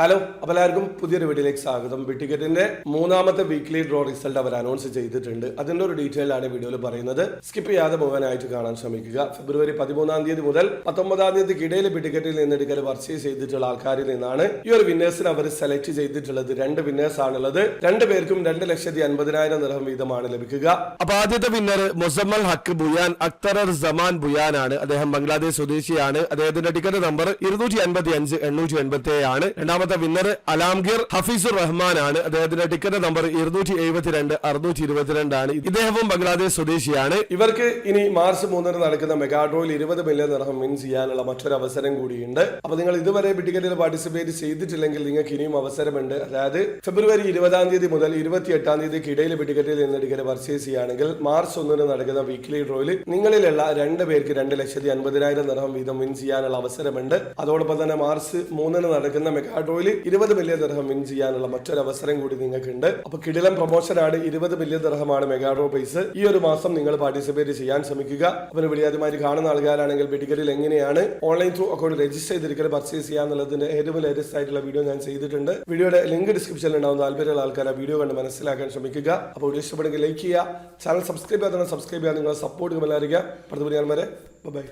Hello, അപ്പോൾ എല്ലാവർക്കും പുതിയൊരു വീഡിയോയിലേക്ക് സ്വാഗതം. ബിഗ് ടിക്കറ്റിന്റെ മൂന്നാമത്തെ വീക്ക്ലി ഡ്രോ റിസൾട്ട് അവർ അനൗൺസ് ചെയ്തിട്ടുണ്ട്. അതിന്റെ ഒരു ഡീറ്റെയിൽ ആണ് വീഡിയോയിൽ പറയുന്നത്. സ്കിപ്പ് ചെയ്യാതെ മുഴുവനായിട്ട് കാണാൻ ശ്രമിക്കുക. ഫെബ്രുവരി 13 മുതൽ 19 ഇടയിൽ ബിഗ് ടിക്കറ്റിൽ നിന്ന് ടിക്കറ്റ് പർച്ചേസ് ചെയ്തിട്ടുള്ള ആൾക്കാരിൽ നിന്നാണ് ഈ ഒരു വിന്നേഴ്സിനെ അവർ സെലക്ട് ചെയ്തിട്ടുള്ളത്. 2 വിന്നേഴ്സ് ആണുള്ളത്. 2 പേർക്കും 2,50,000 ദിർഹം വീതമാണ് ലഭിക്കുക. അപ്പൊ ആദ്യത്തെ വിന്നർ മുസമ്മൽ ഹക്ക് ബുയാൻ അക്തർ സമാൻ ബുയാൻ ആണ്. അദ്ദേഹം ബംഗ്ലാദേശ് സ്വദേശിയാണ്. അദ്ദേഹത്തിന്റെ ടിക്കറ്റ് നമ്പർ 255,887 ആണ്. രണ്ടാമത്തെ വിന്നർ അലാംഗീർ ഹഫീസുർ റഹ്മാൻ ആണ്. അദ്ദേഹത്തിന്റെ ടിക്കറ്റ് നമ്പർ 272,622 ആണ്. ഇദ്ദേഹവും ബംഗ്ലാദേശ് സ്വദേശിയാണ്. ഇവർക്ക് ഇനി മാർച്ച് 3 നടക്കുന്ന മെഗാ ഡ്രോയിൽ 20 മില്യൺ ദിർഹം വിൻ ചെയ്യാനുള്ള മറ്റൊരു അവസരം കൂടിയുണ്ട്. അപ്പൊ നിങ്ങൾ ഇതുവരെ ബിഗ് ടിക്കറ്റിൽ പാർട്ടിസിപ്പേറ്റ് ചെയ്തിട്ടില്ലെങ്കിൽ നിങ്ങൾക്ക് ഇനിയും അവസരമുണ്ട്. അതായത് ഫെബ്രുവരി 20 മുതൽ 28 ഇടയിൽ ബിഗ് ടിക്കറ്റിൽ നിന്ന് ടിക്കറ്റ് പർച്ചേസ് ചെയ്യുകയാണെങ്കിൽ മാർച്ച് 1 നടക്കുന്ന വീക്ക്ലി ഡ്രോയിൽ നിങ്ങളിലുള്ള 2 പേർക്ക് 2,50,000 ദിർഹം വീതം വിൻ ചെയ്യാനുള്ള അവസരമുണ്ട്. അതോടൊപ്പം തന്നെ മാർച്ച് 3 നടക്കുന്ന മെഗാ 20 മില്യൺ ദിർഹം വിൻ ചെയ്യാനുള്ള മറ്റൊരു അവസരം കൂടി നിങ്ങൾക്കുണ്ട്. അപ്പൊ കിടിലൻ പ്രൊമോഷൻ ആണ്. 20 മില്യൺ ദിർഹമാണ് മെഗാ ഡ്രോ പ്രൈസ്. ഈ ഒരു മാസം നിങ്ങൾ പാർട്ടിസിപ്പേറ്റ് ചെയ്യാൻ ശ്രമിക്കുക. അപ്പോൾ വീഡിയോ ആദ്യമായി കാണുന്ന ആൾക്കാരാണെങ്കിൽ ബിഗ് ടിക്കറ്റിൽ എങ്ങനെയാണ് ഓൺലൈൻ ത്രൂ അക്കൗണ്ട് രജിസ്റ്റർ ചെയ്തിരിക്കുന്നത് പർച്ചേസ് ചെയ്യാന്നുള്ളതിന്റെ ഏറ്റവും ലേറ്റസ്റ്റ് ആയിട്ടുള്ള വീഡിയോ ഞാൻ ചെയ്തിട്ടുണ്ട്. വീഡിയോയുടെ ലിങ്ക് ഡിസ്ക്രിപ്ഷനിൽ ഉണ്ടാവും. താല്പര്യമുള്ള ആൾക്കാർ ആ വീഡിയോ കണ്ട് മനസ്സിലാക്കാൻ ശ്രമിക്കുക. അപ്പോൾ വീഡിയോ ഇഷ്ടപ്പെടുമെങ്കിൽ ലൈക്ക് ചെയ്യുക. ചാനൽ സബ്സ്ക്രൈബ് ചെയ്യാൻ സബ്സ്ക്രൈബ് ചെയ്യാൻ നിങ്ങളെ സപ്പോർട്ട് കമലായിരിക്കുക. അടുത്ത വീഡിയോ വരെ ബൈ.